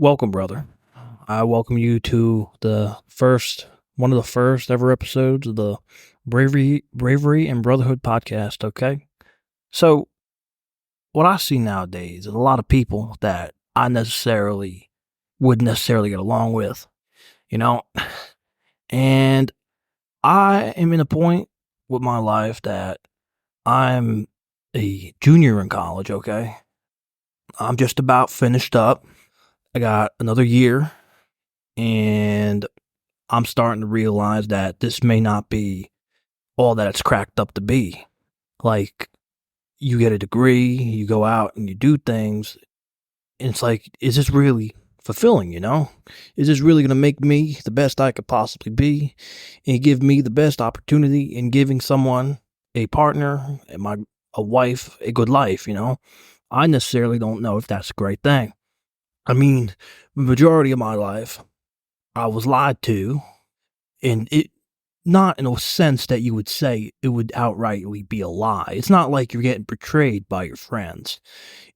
Welcome, brother. I welcome you to one of the first ever episodes of the Bravery and Brotherhood podcast. Okay, so what I see nowadays is a lot of people that I wouldn't necessarily get along with, you know, and I am in a point with my life that I'm a junior in college. Okay, I'm just about finished up. I got another year, and I'm starting to realize that this may not be all that it's cracked up to be. Like, you get a degree, you go out and you do things, and it's like, is this really fulfilling, Is this really going to make me the best I could possibly be and give me the best opportunity in giving someone, a partner, a wife, a good life, I necessarily don't know if that's a great thing. I mean, the majority of my life, I was lied to, and it not in a sense that you would say it would outrightly be a lie. It's not like you're getting betrayed by your friends.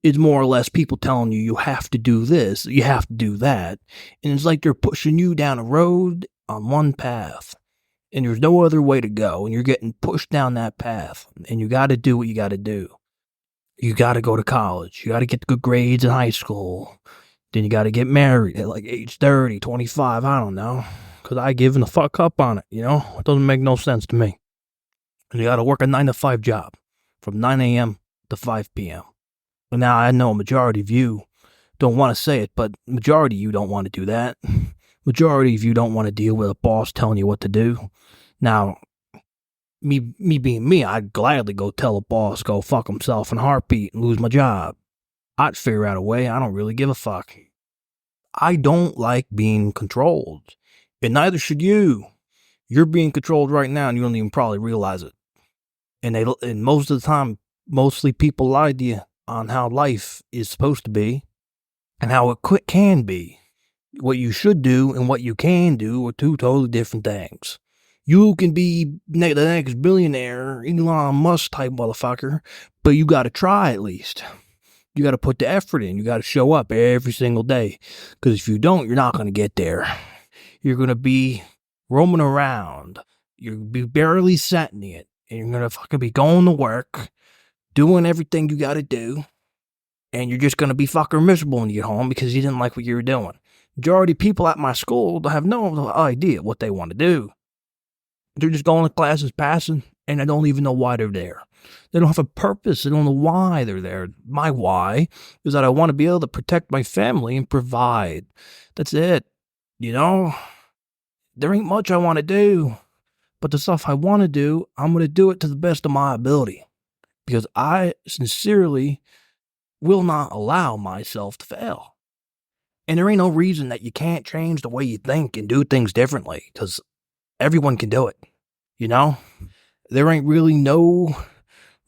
It's more or less people telling you you have to do this, you have to do that, and it's like they're pushing you down a road on one path, and there's no other way to go, and you're getting pushed down that path, and you got to do what you got to do. You got to go to college. You got to get good grades in high school. Then you got to get married at like age 30, 25, I don't know. Because I given the fuck up on it, It doesn't make no sense to me. And you got to work a 9 to 5 job from 9 a.m. to 5 p.m. And now I know a majority of you don't want to say it, but majority of you don't want to do that. Majority of you don't want to deal with a boss telling you what to do. Now, me being me, I'd gladly go tell a boss, go fuck himself in a heartbeat and lose my job. I'd figure out a way. I don't really give a fuck. I don't like being controlled. And neither should you. You're being controlled right now and you don't even probably realize it. And most of the time, mostly people lie to you on how life is supposed to be and how it can be. What you should do and what you can do are two totally different things. You can be the next billionaire, Elon Musk type motherfucker, but you got to try at least. You got to put the effort in. You got to show up every single day. Because if you don't, you're not going to get there. You're going to be roaming around. You're going to be barely setting it. And you're going to fucking be going to work, doing everything you got to do. And you're just going to be fucking miserable when you get home because you didn't like what you were doing. Majority of people at my school have no idea what they want to do. They're just going to classes, passing, and they don't even know why they're there. They don't have a purpose. They don't know why they're there. My why is that I want to be able to protect my family and provide. That's it. There ain't much I want to do. But the stuff I want to do, I'm going to do it to the best of my ability. Because I sincerely will not allow myself to fail. And there ain't no reason that you can't change the way you think and do things differently. Because everyone can do it. There ain't really no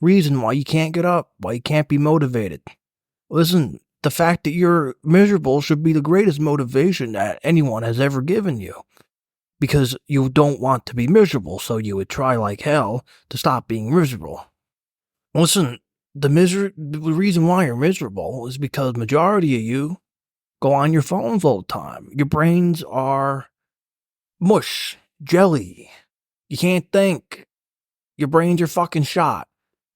reason why you can't get up, why you can't be motivated. Listen, the fact that you're miserable should be the greatest motivation that anyone has ever given you. Because you don't want to be miserable, so you would try like hell to stop being miserable. Listen, the reason why you're miserable is because majority of you go on your phones all the time. Your brains are mush, jelly. You can't think. Your brains are fucking shot.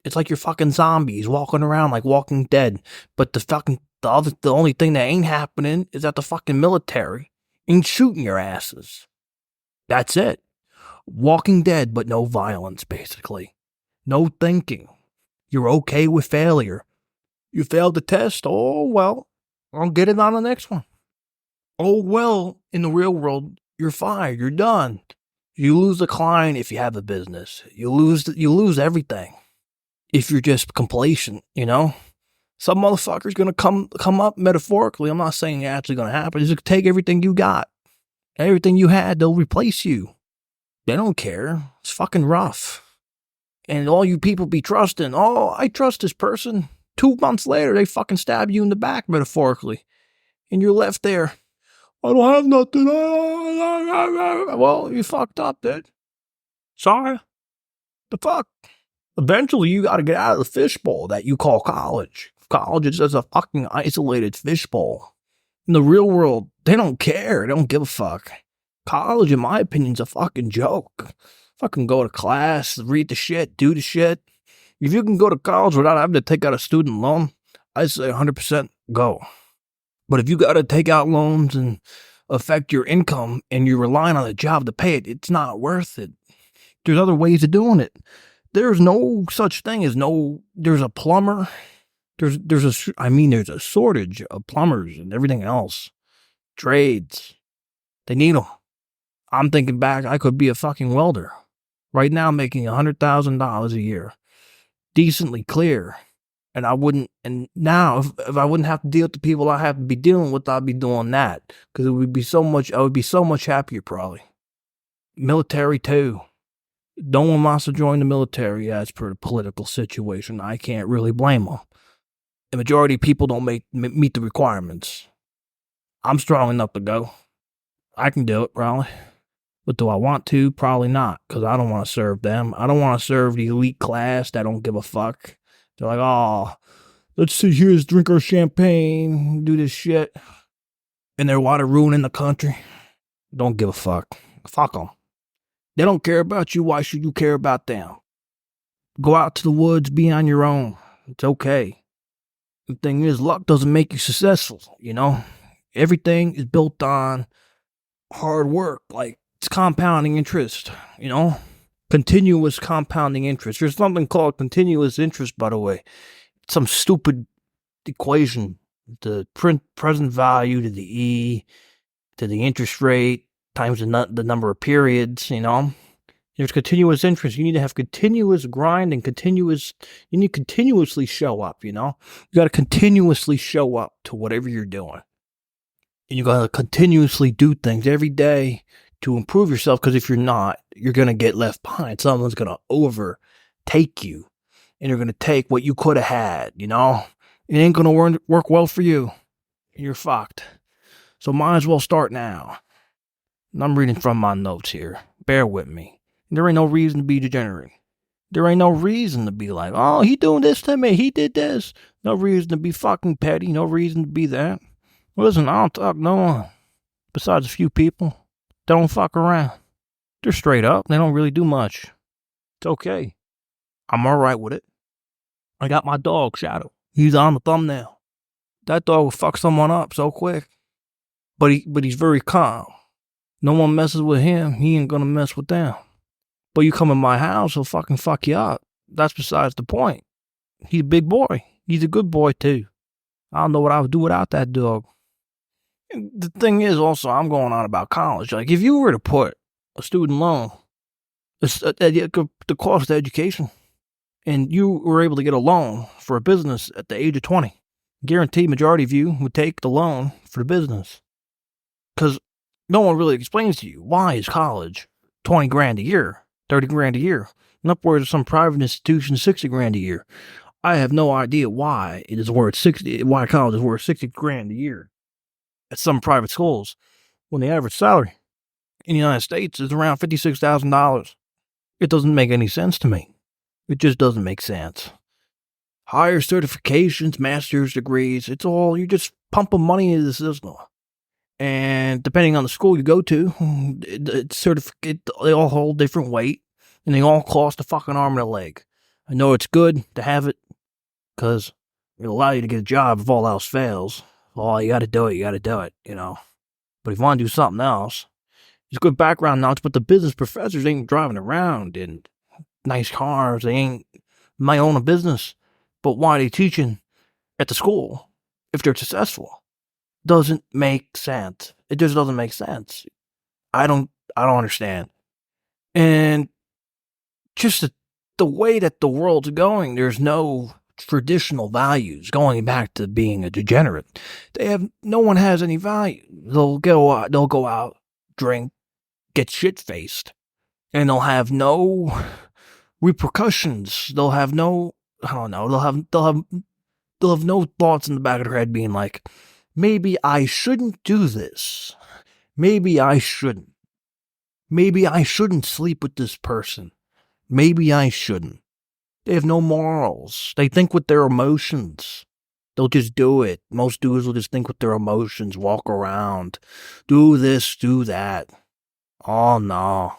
It's like you're fucking zombies walking around like Walking Dead. But the only thing that ain't happening is that the fucking military ain't shooting your asses. That's it. Walking Dead, but no violence, basically. No thinking. You're okay with failure. You failed the test? Oh, well, I'll get it on the next one. Oh, well, in the real world, you're fired. You're done. You lose a client if you have a business. You lose everything. If you're just complacent, Some motherfucker's gonna come up metaphorically. I'm not saying it's actually gonna happen. Just take everything you got. Everything you had, they'll replace you. They don't care. It's fucking rough. And all you people be trusting, oh, I trust this person. 2 months later, they fucking stab you in the back metaphorically. And you're left there. I don't have nothing. Well, you fucked up, dude. Sorry. The fuck? Eventually, you got to get out of the fishbowl that you call college. College is just a fucking isolated fishbowl. In the real world, they don't care. They don't give a fuck. College, in my opinion, is a fucking joke. Fucking go to class, read the shit, do the shit. If you can go to college without having to take out a student loan, I say 100% go. But if you got to take out loans and affect your income and you're relying on a job to pay it, it's not worth it. There's other ways of doing it. There's no such thing as there's a plumber. There's a shortage of plumbers and everything else. Trades. They need them. I'm thinking back, I could be a fucking welder. Right now, making $100,000 a year. Decently clear. And now, if I wouldn't have to deal with the people I have to be dealing with, I'd be doing that. Because I would be so much happier, probably. Military, too. No one wants to join the military as per the political situation. I can't really blame them. The majority of people don't meet the requirements. I'm strong enough to go. I can do it, probably. But do I want to? Probably not, because I don't want to serve them. I don't want to serve the elite class that don't give a fuck. They're like, oh, let's sit here, drink our champagne, do this shit. And they're water ruining the country. Don't give a fuck. Fuck them. They don't care about you. Why should you care about them? Go out to the woods, be on your own. It's okay. The thing is, luck doesn't make you successful, you know? Everything is built on hard work, like it's compounding interest, you know? Continuous compounding interest. There's something called continuous interest, by the way. It's some stupid equation. The present value to the E, to the interest rate, times the number of periods, you know? There's continuous interest. You need to have continuous grind and you need to continuously show up, you know? You got to continuously show up to whatever you're doing. And you got to continuously do things every day to improve yourself, because if you're not, you're going to get left behind. Someone's going to overtake you, and you're going to take what you could have had, you know? It ain't going to work well for you. You're fucked. So might as well start now. And I'm reading from my notes here. Bear with me. There ain't no reason to be degenerate. There ain't no reason to be like, oh, he doing this to me. He did this. No reason to be fucking petty. No reason to be that. Listen, I don't talk no one. Besides a few people. They don't fuck around. They're straight up. They don't really do much. It's okay. I'm alright with it. I got my dog, Shadow. He's on the thumbnail. That dog will fuck someone up so quick. But he's very calm. No one messes with him. He ain't gonna mess with them. But you come in my house, he'll fucking fuck you up. That's besides the point. He's a big boy. He's a good boy, too. I don't know what I would do without that dog. And the thing is, also, I'm going on about college. Like, if you were to put a student loan, the cost of education, and you were able to get a loan for a business at the age of 20, guaranteed majority of you would take the loan for the business. Because no one really explains to you, why is college 20 grand a year? 30 grand a year, and upwards of some private institutions, 60 grand a year. I have no idea why why college is worth 60 grand a year at some private schools, when the average salary in the United States is around $56,000. It doesn't make any sense to me. It just doesn't make sense. Higher certifications, master's degrees, it's all, you're just pumping money into the system. And depending on the school you go to, they all hold different weight, and they all cost a fucking arm and a leg. I know it's good to have it, because it'll allow you to get a job if all else fails. Well, you gotta do it, you know. But if you want to do something else, it's good background knowledge, but the business professors ain't driving around in nice cars. They ain't might own a business. But why are they teaching at the school if they're successful? Doesn't make sense. It just doesn't make sense. I don't understand. And just the way that the world's going, there's no traditional values going back to being a degenerate. No one has any value. They'll go out, drink, get shit-faced, and they'll have no repercussions. They'll have no, I don't know, they'll have no thoughts in the back of their head being like, maybe I shouldn't do this. Maybe I shouldn't. Maybe I shouldn't sleep with this person. Maybe I shouldn't. They have no morals. They think with their emotions. They'll just do it. Most dudes will just think with their emotions, walk around, do this, do that. Oh no.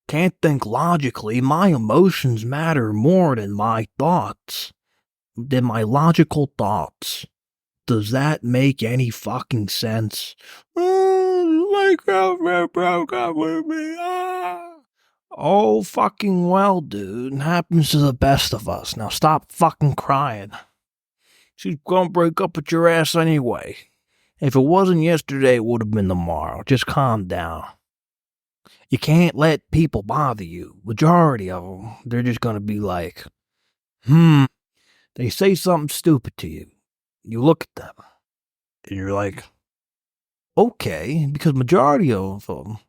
Can't think logically. My emotions matter more than my thoughts. Than my logical thoughts. Does that make any fucking sense? My girlfriend broke up with me. Oh, fucking well, dude. It happens to the best of us. Now stop fucking crying. She's gonna break up with your ass anyway. If it wasn't yesterday, it would have been tomorrow. Just calm down. You can't let people bother you. Majority of them, they're just gonna be like, They say something stupid to you. You look at them, and you're like, okay, because majority of them,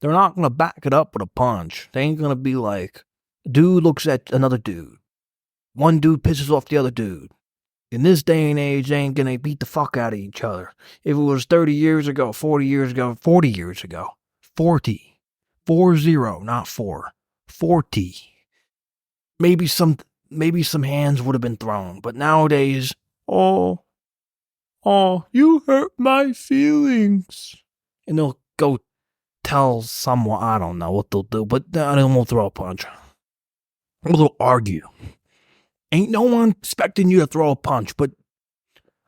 they're not going to back it up with a punch. They ain't going to be like, dude looks at another dude. One dude pisses off the other dude. In this day and age, they ain't going to beat the fuck out of each other. If it was 30 years ago, 40 years ago, 40 years ago, 40, 40, not 4, 40. Maybe some hands would have been thrown, but nowadays, oh, you hurt my feelings. And they'll go tell someone, I don't know what they'll do, but then we'll throw a punch. Or they'll argue. Ain't no one expecting you to throw a punch, but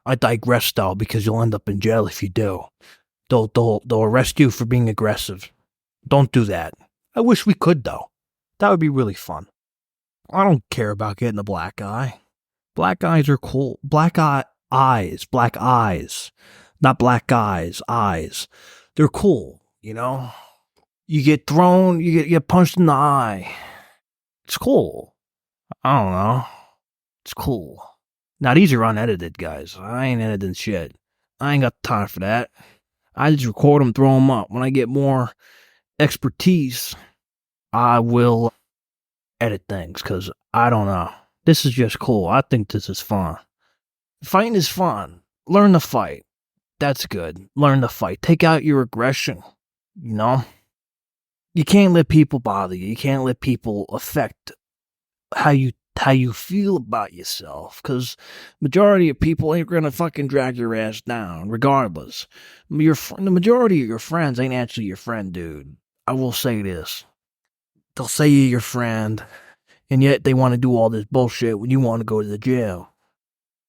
I digress though, because you'll end up in jail if you do. They'll arrest you for being aggressive. Don't do that. I wish we could though. That would be really fun. I don't care about getting a black eye. Black eyes are cool. Black eyes. Not black guys, eyes. They're cool, you know? You get thrown, you get punched in the eye. It's cool. I don't know. It's cool. Now these are unedited, guys. I ain't editing shit. I ain't got time for that. I just record them, throw them up. When I get more expertise, I will edit things, because I don't know. This is just cool. I think this is fun. Fighting is fun. Learn to fight. That's good. Learn to fight. Take out your aggression. You know? You can't let people bother you. You can't let people affect how you feel about yourself, because majority of people ain't gonna fucking drag your ass down, regardless. The majority of your friends ain't actually your friend, dude. I will say this. They'll say you're your friend, and yet they want to do all this bullshit when you want to go to the gym.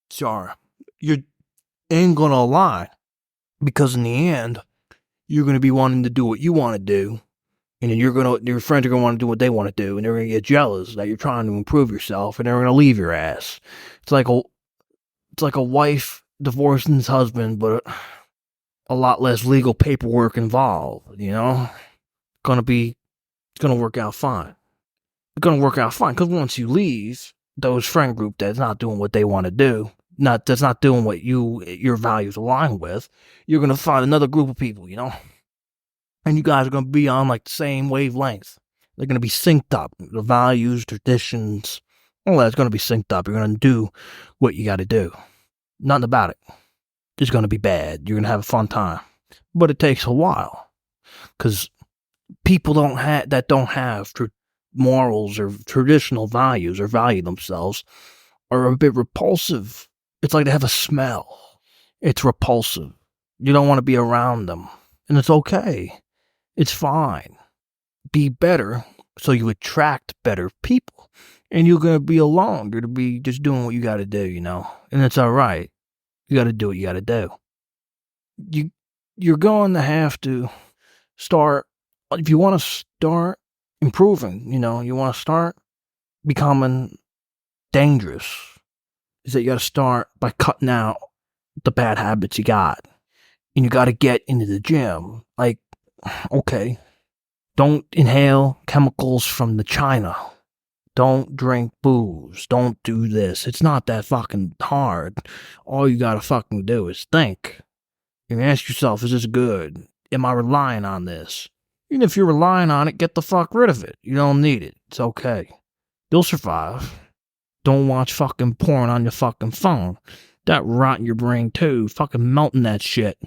Sorry. You ain't gonna lie, because in the end, you're gonna be wanting to do what you want to do, and then your friends are gonna want to do what they want to do, and they're gonna get jealous that you're trying to improve yourself, and they're gonna leave your ass. It's like a wife divorcing his husband, but a lot less legal paperwork involved. You know, it's gonna work out fine. It's gonna work out fine, because once you leave those friend group that's not doing what they want to do, that's not doing what your values align with, you're gonna find another group of people, you know. And you guys are going to be on like the same wavelength. They're going to be synced up. The values, traditions, all that's going to be synced up. You're going to do what you got to do. Nothing about it. It's going to be bad. You're going to have a fun time. But it takes a while. Because people that don't have morals or traditional values or value themselves are a bit repulsive. It's like they have a smell. It's repulsive. You don't want to be around them. And it's okay. It's fine. Be better so you attract better people. And you're going to be alone. You're going to be just doing what you got to do, you know. And it's all right. You got to do what you got to do. You're going to have to start, if you want to start improving, you know, you want to start becoming dangerous, is that you got to start by cutting out the bad habits you got. And you got to get into the gym. Like, okay, don't inhale chemicals from the China. Don't drink booze. Don't do this. It's not that fucking hard. All you gotta fucking do is think. And ask yourself, is this good? Am I relying on this? Even if you're relying on it, get the fuck rid of it. You don't need it. It's okay. You'll survive. Don't watch fucking porn on your fucking phone. That rot in your brain too. Fucking melting that shit.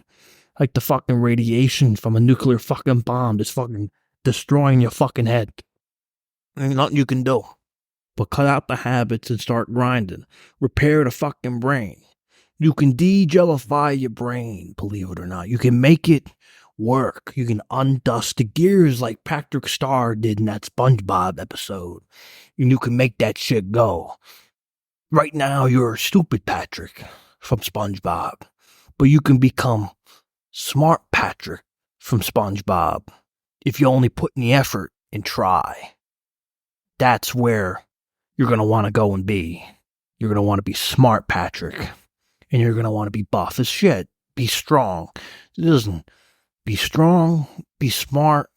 Like the fucking radiation from a nuclear fucking bomb just fucking destroying your fucking head. Ain't nothing you can do. But cut out the habits and start grinding. Repair the fucking brain. You can de-jellify your brain, believe it or not. You can make it work. You can undust the gears like Patrick Star did in that SpongeBob episode. And you can make that shit go. Right now, you're stupid Patrick from SpongeBob. But you can become smart Patrick from SpongeBob if you only put in the effort and try. That's where you're going to want to go and be. You're going to want to be smart Patrick. And you're going to want to be buff as shit. Be strong. Listen, be strong, be smart,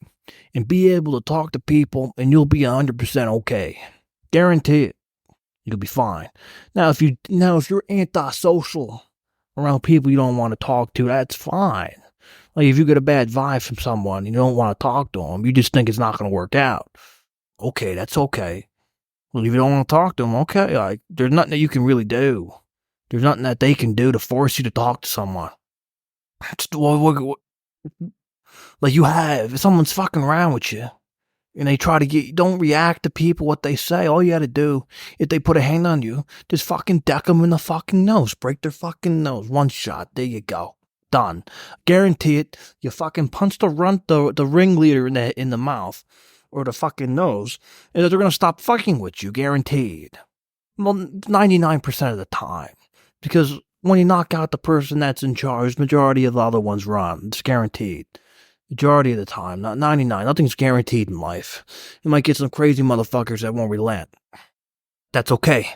and be able to talk to people, and you'll be 100% okay. Guarantee it. You'll be fine. Now, if you're antisocial around people you don't want to talk to, that's fine. Like, if you get a bad vibe from someone, you don't want to talk to them, you just think it's not going to work out. Okay, that's okay. Well, if you don't want to talk to them, okay, like, there's nothing that you can really do. There's nothing that they can do to force you to talk to someone. Like you have, if someone's fucking around with you, and they try to get you, don't react to people, what they say. All you gotta do, if they put a hand on you, just fucking deck them in the fucking nose. Break their fucking nose. One shot. There you go. Done. Guarantee it. You fucking punch the ringleader in the mouth, or the fucking nose, and they're gonna stop fucking with you. Guaranteed. Well, 99% of the time. Because when you knock out the person that's in charge, majority of the other ones run. It's guaranteed. Majority of the time, not 99. Nothing's guaranteed in life. You might get some crazy motherfuckers that won't relent. That's okay.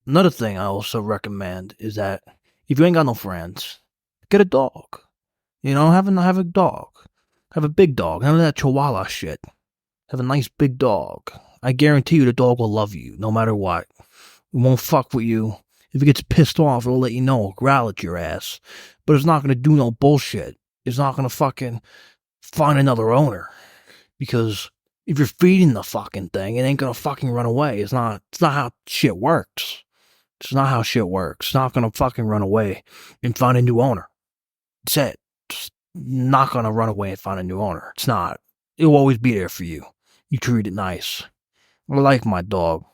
Another thing I also recommend is that if you ain't got no friends, get a dog. You know, have a dog. Have a big dog. None of that chihuahua shit. Have a nice big dog. I guarantee you the dog will love you, no matter what. It won't fuck with you. If it gets pissed off, it'll let you know, growl at your ass. But it's not going to do no bullshit. It's not going to fucking find another owner. Because if you're feeding the fucking thing, it ain't going to fucking run away. It's not how shit works. It's not how shit works. It's not going to fucking run away and find a new owner. It's it. It's not going to run away and find a new owner. It's not. It'll always be there for you. You treat it nice. I like my dog.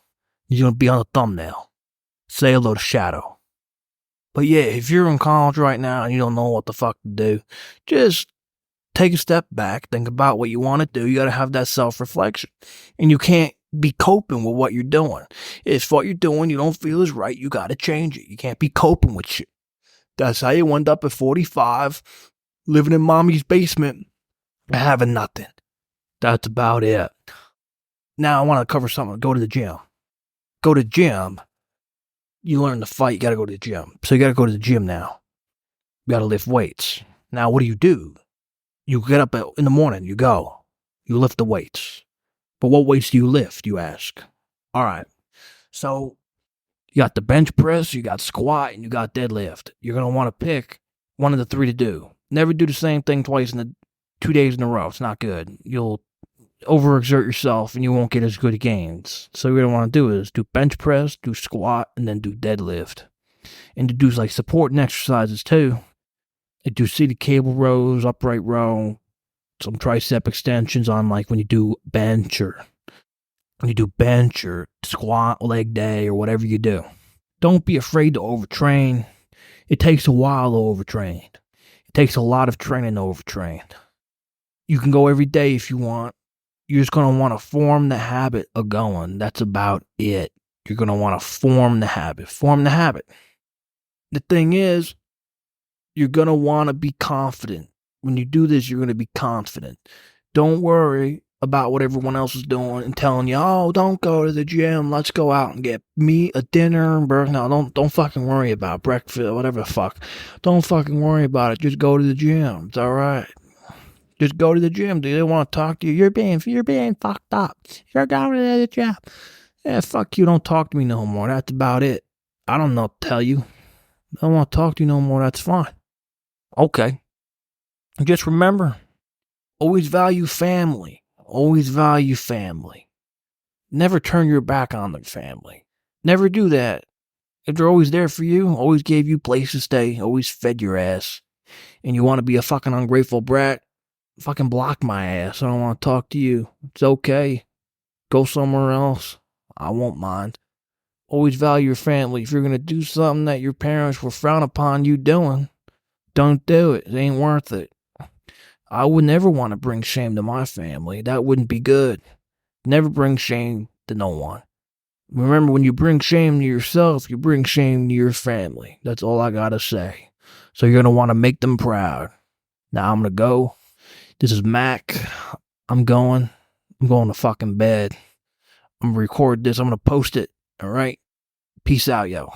He's going to be on the thumbnail. Say hello to Shadow. But yeah, if you're in college right now and you don't know what the fuck to do, just take a step back, think about what you want to do. You got to have that self-reflection. And you can't be coping with what you're doing. If what you're doing you don't feel is right, you got to change it. You can't be coping with shit. That's how you end up at 45, living in mommy's basement, and having nothing. That's about it. Now I want to cover something. Go to the gym. Go to the gym. You learn to fight, you got to go to the gym. So you got to go to the gym now. You got to lift weights. Now what do? You get up in the morning, you go. You lift the weights. But what weights do you lift, you ask? All right. So you got the bench press, you got squat, and you got deadlift. You're going to want to pick one of the three to do. Never do the same thing twice in 2 days in a row. It's not good. You'll overexert yourself and you won't get as good gains. So what you're going to want to do is do bench press, do squat, and then do deadlift. And to do like supporting exercises too. And do seated cable rows, upright row, some tricep extensions on like when you do bench or squat leg day or whatever you do. Don't be afraid to overtrain. It takes a while to overtrain. It takes a lot of training to overtrain. You can go every day if you want. You're just going to want to form the habit of going. That's about it. You're going to want to form the habit. Form the habit. The thing is, you're going to want to be confident. When you do this, you're going to be confident. Don't worry about what everyone else is doing and telling you, oh, don't go to the gym. Let's go out and get meat, a dinner, and burger. No, don't fucking worry about breakfast, whatever the fuck. Don't fucking worry about it. Just go to the gym. It's all right. Just go to the gym. Do they want to talk to you? You're being fucked up. You're going to the gym. Yeah, fuck you. Don't talk to me no more. That's about it. I don't know what to tell you. I don't want to talk to you no more. That's fine. Okay. Just remember, always value family. Always value family. Never turn your back on the family. Never do that. If they're always there for you, always gave you place to stay, always fed your ass, and you want to be a fucking ungrateful brat, fucking block my ass. I don't want to talk to you. It's okay. Go somewhere else. I won't mind. Always value your family. If you're going to do something that your parents were frown upon you doing, don't do it. It ain't worth it. I would never want to bring shame to my family. That wouldn't be good. Never bring shame to no one. Remember, when you bring shame to yourself, you bring shame to your family. That's all I gotta say. So you're going to want to make them proud. Now I'm going to go. This is Mac. I'm going to fucking bed. I'm going to record this. I'm going to post it. All right? Peace out, yo.